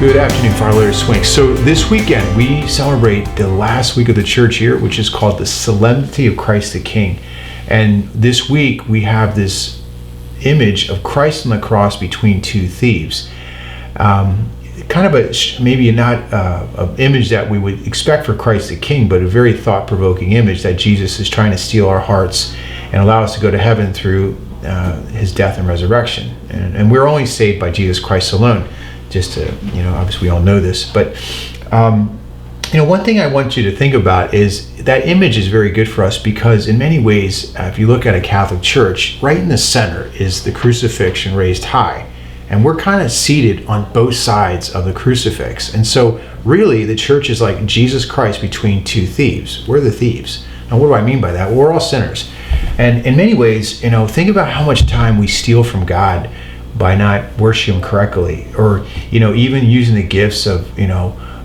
Good afternoon, Father Swink. So this weekend we celebrate the last week of the church year, which is called the Solemnity of Christ the King. And this week we have this image of Christ on the cross between two thieves. Kind of maybe not an image that we would expect for Christ the King, but a very thought-provoking image that Jesus is trying to steal our hearts and allow us to go to heaven through his death and resurrection. And we're only saved by Jesus Christ alone. Just to, obviously we all know this, but, one thing I want you to think about is that image is very good for us because in many ways, if you look at a Catholic church, right in the center is the crucifixion raised high. And we're kind of seated on both sides of the crucifix. And so really the church is like Jesus Christ between two thieves. We're the thieves. Now what do I mean by that? Well, we're all sinners. And in many ways, think about how much time we steal from God by not worshiping him correctly, or even using the gifts of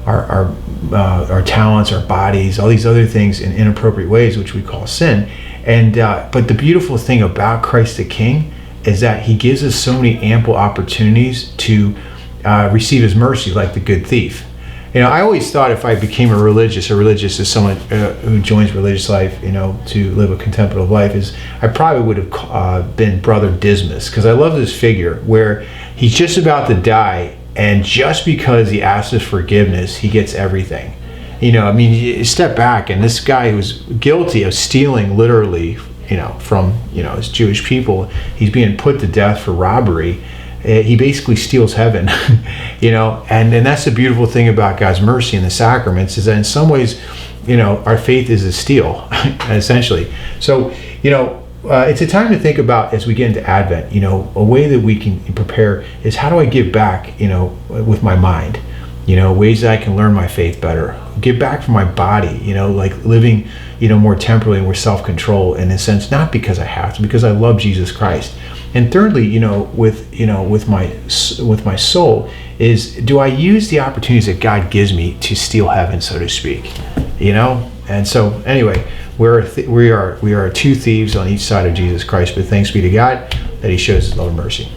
our talents, our bodies, all these other things in inappropriate ways, which we call sin. And but the beautiful thing about Christ the King is that he gives us so many ample opportunities to receive his mercy, like the good thief. I always thought if I became a religious is someone who joins religious life, to live a contemplative life, is I probably would have been Brother Dismas, because I love this figure where he's just about to die, and just because he asks his forgiveness, he gets everything. You step back, and this guy who's guilty of stealing literally, from his Jewish people, he's being put to death for robbery. He basically steals heaven, and that's the beautiful thing about God's mercy and the sacraments, is that in some ways, our faith is a steal, essentially. So, it's a time to think about as we get into Advent, a way that we can prepare is how do I give back, with my mind, ways that I can learn my faith better, give back from my body, like living, more temporally and with self-control in a sense, not because I have to, because I love Jesus Christ. And thirdly, with my soul, is do I use the opportunities that God gives me to steal heaven, so to speak, And so anyway, we are two thieves on each side of Jesus Christ, but thanks be to God that he shows his love and mercy.